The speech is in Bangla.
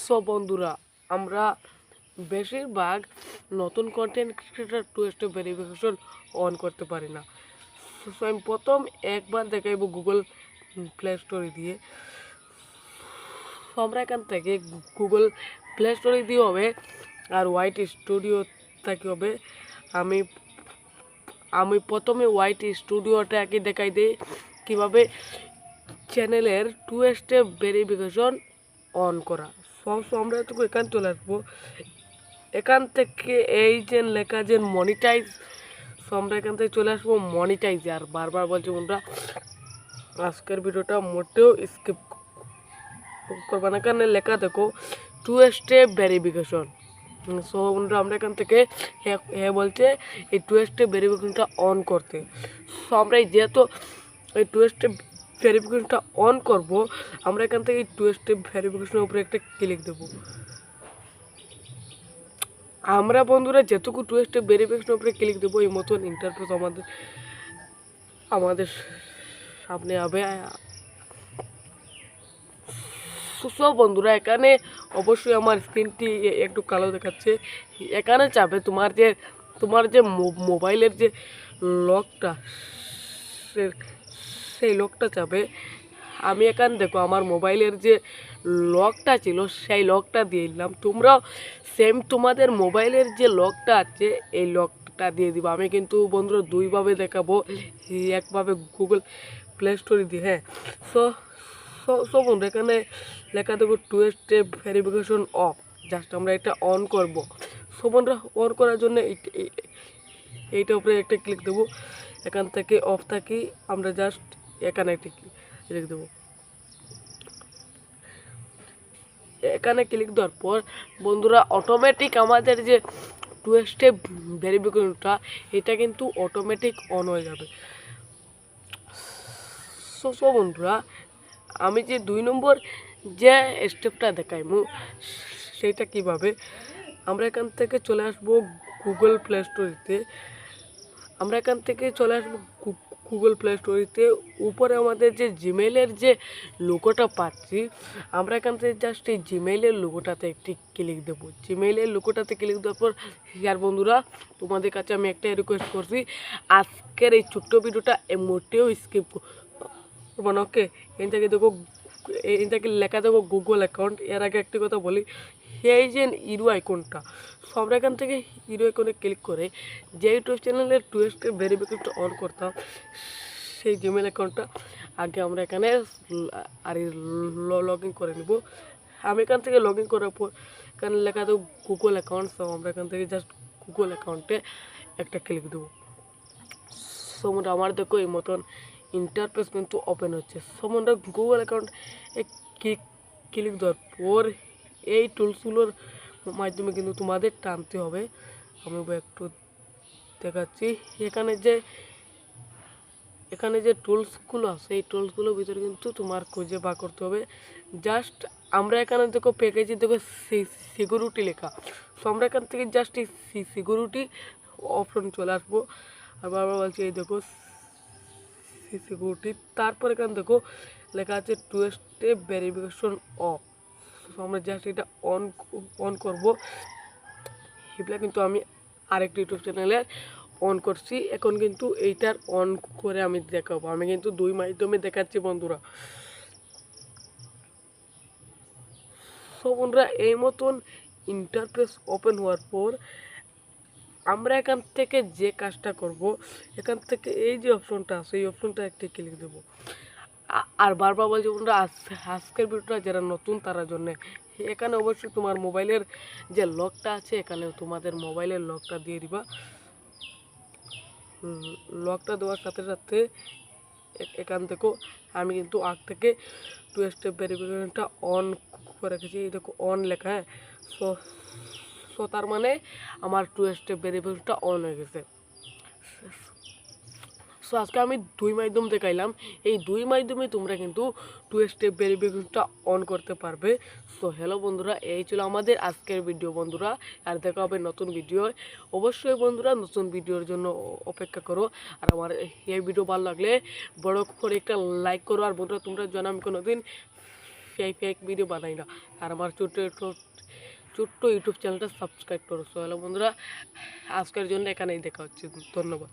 সো বন্ধুরা, আমরা বেশিরভাগ নতুন content creator to step verification on করতে পারি না। সো আমি প্রথম একবার দেখাইব গুগল প্লে স্টোরে দিয়ে। আমরা এখান থেকে গুগল প্লে স্টোরে দিয়ে হবে আর হোয়াইট স্টুডিও থেকে হবে। আমি আমি প্রথমে হোয়াইট স্টুডিওটাকে দেখাই দিই কীভাবে চ্যানেলের টু স্টেপ ভেরিফিকেশন অন করা। সো আমরা তো এখান চলে আসবো, এখান থেকে এই যে লেখা যে মনিটাইজ, সো আমরা এখান থেকে চলে আসবো মনিটাইজ। আর বারবার বলছি বন্ধুরা, আজকের ভিডিওটা মোটেও স্কিপ করবা না, কারণ লেখা দেখো টু স্টেপ ভেরিফিকেশন। সো বন্ধুরা, আমরা এখান থেকে হ্যাঁ বলছে এই টু স্টেপ ভেরিফিকেশনটা অন করতে। সো আমরা যেহেতু এই টু স্টেপ ভেরিফিকেশনটা অন করব, আমরা এখান থেকে এই টু স্টেপ ভেরিফিকেশনের উপরে একটা ক্লিক দেবো। আমরা বন্ধুরা যেটুকু টু স্টেপ ভেরিফিকেশনের উপরে ক্লিক দেবো, এই মতন ইন্টারফেস আমাদের সামনে হবে। সো বন্ধুরা, এখানে অবশ্যই আমার স্ক্রিনটি একটু কালো দেখাচ্ছে। এখানে চাপে তোমার যে মোবাইলের যে লকটা, সেই লকটা চাপে। আমি এখানে দেখো আমার মোবাইলের যে লকটা ছিল সেই লকটা দিয়ে দিলাম। তোমরাও সেম তোমাদের মোবাইলের যে লকটা আছে এই লকটা দিয়ে দিবা। আমি কিন্তু বন্ধুরা দুইভাবে দেখাবো, একভাবে গুগল প্লে স্টোরে দিয়ে। হ্যাঁ, সো সো বন্ধু, এখানে লেখা দেবো two step verification of. Just আমরা এটা অন করব। সো বন্ধুরা, অন করার জন্য এইটার উপরে একটা ক্লিক দেবো। এখান থেকে অফ থাকি আমরা জাস্ট এখানে একটা ক্লিক দেবো। এখানে ক্লিক দেওয়ার পর বন্ধুরা অটোমেটিক আমাদের যে টু স্টেপ ভেরিফিকেশনটা এটা কিন্তু অটোমেটিক অন হয়ে যাবে। সো বন্ধুরা, আমি যে 2 নম্বর যে স্টেপটা দেখাইমু সেইটা কিভাবে, আমরা এখান থেকে চলে আসবো গুগল প্লে স্টোরিতে। আমরা এখান থেকে চলে আসবো গুগল প্লে স্টোরিতে। উপরে আমাদের যে জিমেইলের যে লোগোটা পাচ্ছি, আমরা এখান থেকে জাস্ট এই জিমেইলের লোগোটাতে একটি ক্লিক দেবো। জিমেইলের লোগোটাতে ক্লিক দেওয়ার পর আর বন্ধুরা, তোমাদের কাছে আমি একটাই রিকোয়েস্ট করছি, আজকের এই ছোট্ট ভিডিওটা মোটেও স্কিপ করবো না। ওকে, এখান থেকে দেখো, এখান থেকে লেখা দেখো গুগল অ্যাকাউন্ট। এর আগে একটি কথা বলি, এই যে হিরো আইকনটা, সো আমরা এখান থেকে হিরো আইকনে ক্লিক করে যে ইউটিউব চ্যানেলের টু স্টেপ ভেরিফিকেশনটা অন করতাম সেই জিমেল অ্যাকাউন্টটা আগে আমরা এখানে আর লগ ইন করে নেব। আমি এখান থেকে লগ ইন করার পর এখানে লেখা দেবো গুগল অ্যাকাউন্ট। সো আমরা এখান থেকে জাস্ট গুগল অ্যাকাউন্টে একটা ক্লিক দেবো। সো আমার দেখো এই মতন ইন্টারফেস কিন্তু ওপেন হচ্ছে। সো আমরা গুগল অ্যাকাউন্ট ক্লিক দেওয়ার পর এই টুলসগুলোর মাধ্যমে কিন্তু তোমাদের টানতে হবে। আমি একটু দেখাচ্ছি। এখানে যে টুলসগুলো আছে এই টুলসগুলোর ভিতরে কিন্তু তোমার খুঁজে বার করতে হবে। জাস্ট আমরা এখানে দেখো প্যাকেজে দেখো সিকিউরিটি লেখা। সো আমরা এখান থেকে জাস্ট এই সিকিউরিটি অপশন চলে আসবো। আর বারবার বলছি, এই দেখো সিকিউরিটি, তারপর এখানে দেখো লেখা আছে টু স্টেপ ভেরিফিকেশন অফ। আমরা জাস্ট এটা অন করব। এগুলা কিন্তু আমি আরেকটি ইউটিউব চ্যানেলের অন করছি, এখন কিন্তু এইটার অন করে আমি দেখাবো। আমি কিন্তু 2 মাধ্যমে দেখাচ্ছি বন্ধুরা। সো বন্ধুরা, এই মতন ইন্টারফেস ওপেন হওয়ার পর আমরা এখান থেকে যে কাজটা করব, এখান থেকে এই যে অপশনটা আছে এই অপশনটা একটি ক্লিক দেবো। আর বারবার বলছি বন্ধুরা, আজকের ভিডিওটা যারা নতুন তারা জন্য, এখানে অবশ্যই তোমার মোবাইলের যে লকটা আছে এখানে তোমাদের মোবাইলের লকটা দিয়ে দিবা। লকটা দেওয়ার সাথে সাথে এখান থেকেও আমি কিন্তু আগ থেকে টু স্টেপ ভেরিফিকেশনটা অন করে রেখেছি। এই দেখো অন লেখা। হ্যাঁ, সো সো তার মানে আমার টু স্টেপ ভেরিফিকেশনটা অন হয়ে গেছে। সো আজকে আমি 2 মাধ্যম দেখাইলাম। এই 2 মাধ্যমে তোমরা কিন্তু টু স্টেপ ভেরিফিকেশনটা অন করতে পারবে। সো হ্যালো বন্ধুরা, এই ছিল আমাদের আজকের ভিডিও বন্ধুরা। আর দেখা হবে নতুন ভিডিও। অবশ্যই বন্ধুরা নতুন ভিডিওর জন্য অপেক্ষা করো। আর আমার এই ভিডিও ভালো লাগলে বড় করে একটা লাইক করো। আর বন্ধুরা, তোমরা জানো আমি কোনোদিন ফেক ভিডিও বানাই না। আর আমার ছোট্ট ছোট্ট ইউটিউব চ্যানেলটা সাবস্ক্রাইব করো। সো হ্যালো বন্ধুরা, আজকের জন্য এখানেই দেখা হচ্ছে। ধন্যবাদ।